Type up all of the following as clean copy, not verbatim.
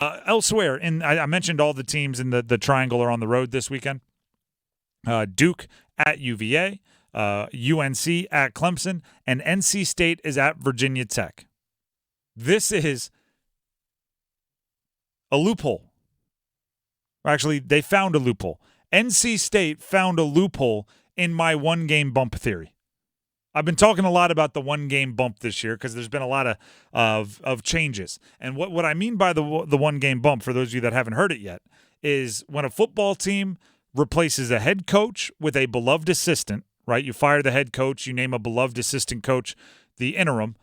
Elsewhere, I mentioned all the teams in the triangle are on the road this weekend. Duke at UVA, UNC at Clemson, and NC State is at Virginia Tech. This is a loophole. Actually, they found a loophole. NC State found a loophole in my one-game bump theory. I've been talking a lot about the one-game bump this year because there's been a lot of changes. And what I mean by the one-game bump, for those of you that haven't heard it yet, is when a football team replaces a head coach with a beloved assistant, right? You fire the head coach, you name a beloved assistant coach, the interim.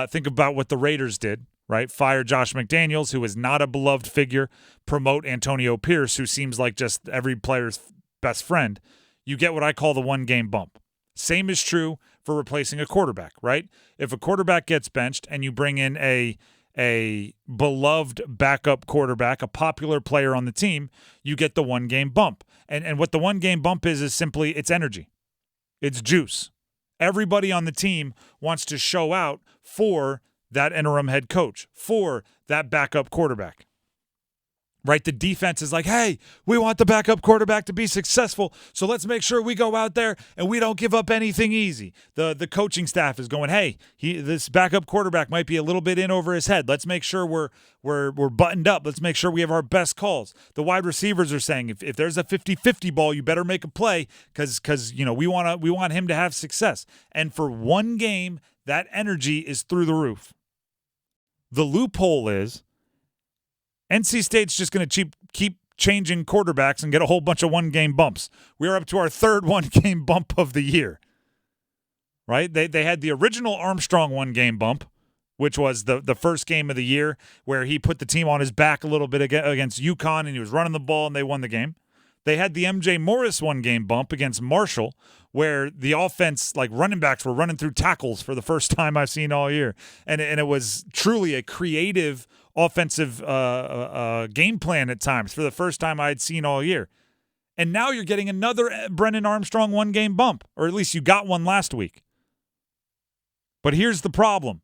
Think about what the Raiders did, right? Fire Josh McDaniels, who is not a beloved figure, promote Antonio Pierce, who seems like just every player's best friend. You get what I call the one-game bump. Same is true for replacing a quarterback, right? If a quarterback gets benched and you bring in a beloved backup quarterback, a popular player on the team, you get the one-game bump. And what the one-game bump is simply it's energy. It's juice. Everybody on the team wants to show out for that interim head coach, for that backup quarterback. Right? The defense is like, hey, we want the backup quarterback to be successful, so let's make sure we go out there and we don't give up anything easy. The coaching staff is going, hey, this backup quarterback might be a little bit in over his head. Let's make sure we're buttoned up. Let's make sure we have our best calls. The wide receivers are saying, if there's a 50-50 ball, you better make a play because we want him to have success. And for one game, that energy is through the roof. The loophole is NC State's just going to keep changing quarterbacks and get a whole bunch of one-game bumps. We are up to our third one-game bump of the year, right? They had the original Armstrong one-game bump, which was the first game of the year where he put the team on his back a little bit against UConn, and he was running the ball, and they won the game. They had the MJ Morris one-game bump against Marshall, where the offense, like running backs, were running through tackles for the first time I've seen all year. And it was truly a creative offensive game plan at times for the first time I had seen all year. And now you're getting another Brennan Armstrong one-game bump, or at least you got one last week. But here's the problem.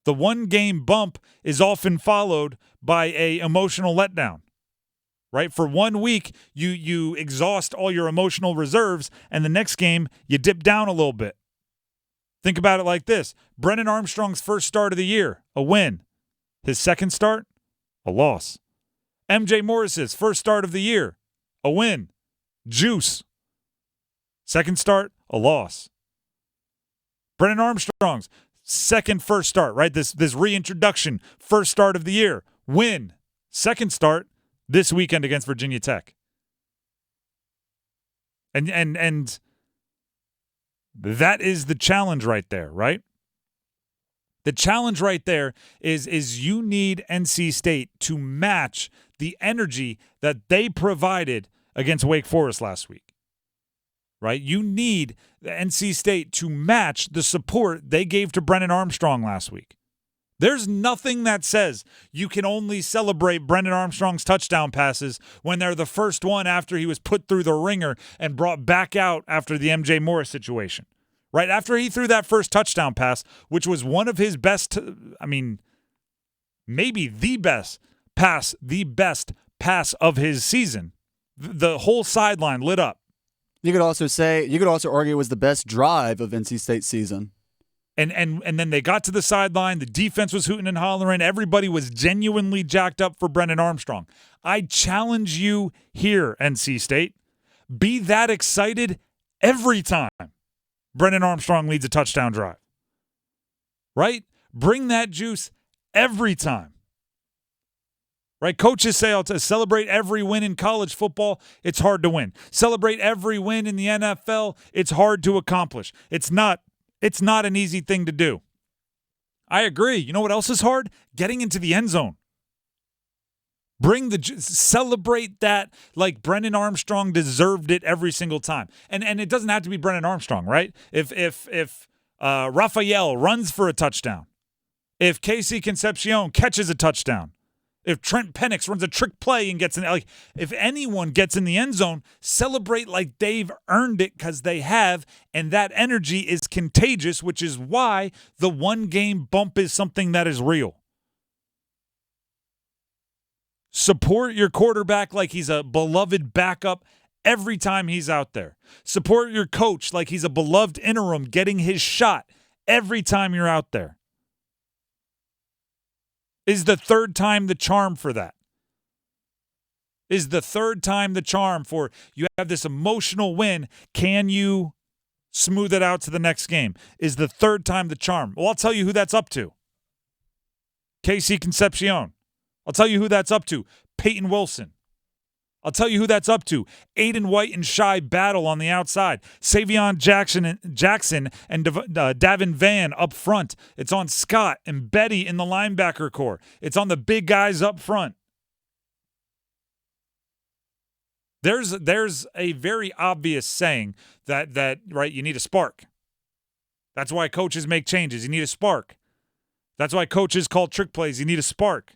The one-game bump is often followed by a emotional letdown. Right? For 1 week, you exhaust all your emotional reserves, and the next game, you dip down a little bit. Think about it like this. Brennan Armstrong's first start of the year, a win. His second start, a loss. MJ Morris's first start of the year, a win. Juice. Second start, a loss. Brennan Armstrong's first start, right? This reintroduction, first start of the year, win. Second start, this weekend against Virginia Tech. And that is the challenge right there, right? The challenge right there is you need NC State to match the energy that they provided against Wake Forest last week. Right? You need the NC State to match the support they gave to Brennan Armstrong last week. There's nothing that says you can only celebrate Brennan Armstrong's touchdown passes when they're the first one after he was put through the ringer and brought back out after the MJ Morris situation. Right? After he threw that first touchdown pass, which was one of his best, maybe the best pass of his season, the whole sideline lit up. You could also argue it was the best drive of NC State's season. And then they got to the sideline. The defense was hooting and hollering. Everybody was genuinely jacked up for Brennan Armstrong. I challenge you here, NC State. Be that excited every time Brennan Armstrong leads a touchdown drive. Right? Bring that juice every time. Right? Coaches say to celebrate every win in college football, it's hard to win. Celebrate every win in the NFL, it's hard to accomplish. It's not an easy thing to do. I agree. You know what else is hard? Getting into the end zone. Celebrate that like Brennan Armstrong deserved it every single time. And it doesn't have to be Brennan Armstrong, right? If Raphael runs for a touchdown, if Casey Concepcion catches a touchdown, if Trent Penix runs a trick play and gets in, if anyone gets in the end zone, celebrate like they've earned it because they have, and that energy is contagious, which is why the one-game bump is something that is real. Support your quarterback like he's a beloved backup every time he's out there. Support your coach like he's a beloved interim getting his shot every time you're out there. Is the third time the charm for that? Is the third time the charm for you have this emotional win? Can you smooth it out to the next game? Is the third time the charm? Well, I'll tell you who that's up to. KC Concepcion. I'll tell you who that's up to. Peyton Wilson. I'll tell you who that's up to. Aiden White and Shai battle on the outside. Savion Jackson and Davin Van up front. It's on Scott and Betty in the linebacker core. It's on the big guys up front. There's a very obvious saying that right, you need a spark. That's why coaches make changes. You need a spark. That's why coaches call trick plays. You need a spark.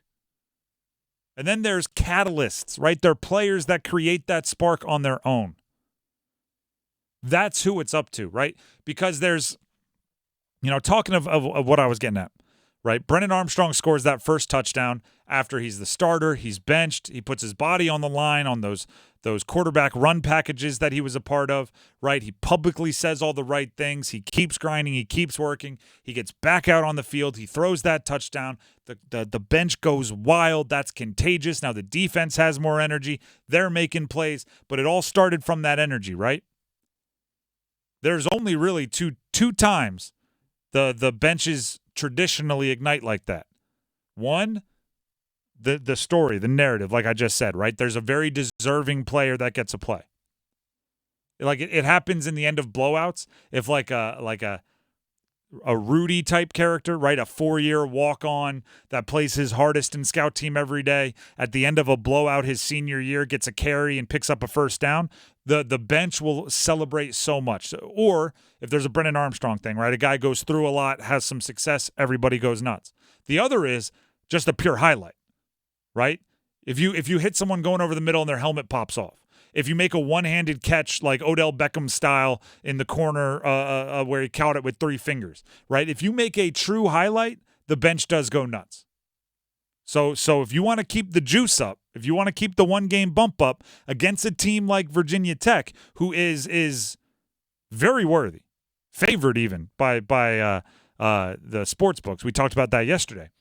And then there's catalysts, right? They're players that create that spark on their own. That's who it's up to, right? Because there's, talking of what I was getting at, right? Brennan Armstrong scores that first touchdown after he's the starter. He's benched. He puts his body on the line on those quarterback run packages that he was a part of, right? He publicly says all the right things. He keeps grinding. He keeps working. He gets back out on the field. He throws that touchdown. The bench goes wild. That's contagious. Now the defense has more energy. They're making plays, but it all started from that energy, right? There's only really two times the benches traditionally ignite like that. One, the story, the narrative, like I just said, right? There's a very deserving player that gets a play. Like it happens in the end of blowouts. If like a Rudy type character, right? A 4-year walk-on that plays his hardest in scout team every day. At the end of a blowout his senior year, gets a carry and picks up a first down. The bench will celebrate so much. Or if there's a Brennan Armstrong thing, right? A guy goes through a lot, has some success, everybody goes nuts. The other is just a pure highlight, right? If you hit someone going over the middle and their helmet pops off. If you make a one-handed catch like Odell Beckham style in the corner where he caught it with 3 fingers, right? If you make a true highlight, the bench does go nuts. So if you want to keep the juice up, if you want to keep the one-game bump up against a team like Virginia Tech, who is very worthy, favored even by the sports books. We talked about that yesterday.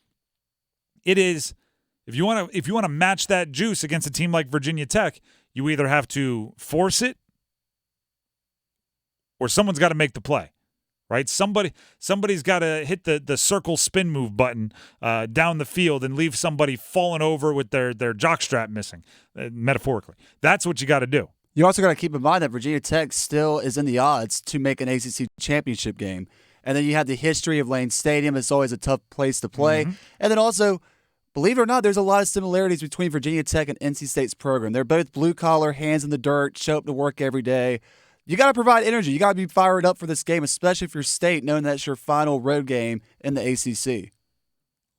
It is if you want to match that juice against a team like Virginia Tech, you either have to force it or someone's got to make the play, right? Somebody's got to hit the circle spin move button down the field and leave somebody falling over with their jockstrap missing, metaphorically. That's what you got to do. You also got to keep in mind that Virginia Tech still is in the odds to make an ACC championship game. And then you have the history of Lane Stadium. It's always a tough place to play. Mm-hmm. And then also, believe it or not, there's a lot of similarities between Virginia Tech and NC State's program. They're both blue-collar, hands in the dirt, show up to work every day. You got to provide energy. You got to be fired up for this game, especially if you're State, knowing that's your final road game in the ACC.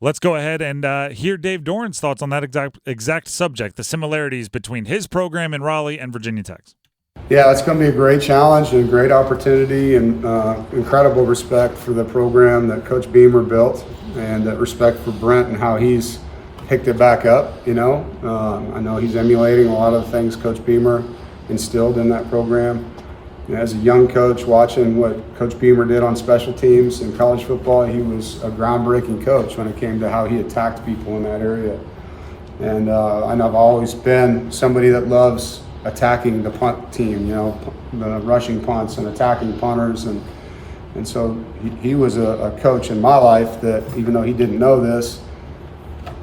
Let's go ahead and hear Dave Doran's thoughts on that exact subject, the similarities between his program in Raleigh and Virginia Tech's. Yeah, it's going to be a great challenge and a great opportunity, and incredible respect for the program that Coach Beamer built, and that respect for Brent and how he's picked it back up. I know he's emulating a lot of the things Coach Beamer instilled in that program. As a young coach, watching what Coach Beamer did on special teams in college football, he was a groundbreaking coach when it came to how he attacked people in that area. And I've always been somebody that loves attacking the punt team, the rushing punts and attacking punters. And so he was a coach in my life that, even though he didn't know this,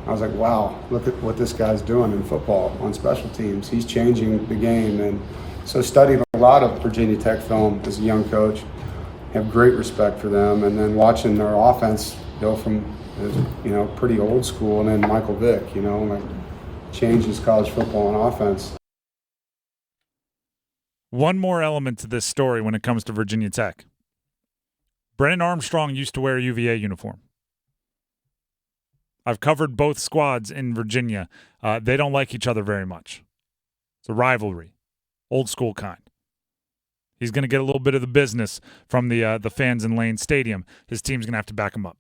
I was like, wow, look at what this guy's doing in football on special teams. He's changing the game. And so studied a lot of Virginia Tech film as a young coach, have great respect for them. And then watching their offense go from, pretty old school, and then Michael Vick, changes college football and offense. One more element to this story when it comes to Virginia Tech. Brennan Armstrong used to wear a UVA uniform. I've covered both squads in Virginia. They don't like each other very much. It's a rivalry, old school kind. He's going to get a little bit of the business from the fans in Lane Stadium. His team's going to have to back him up.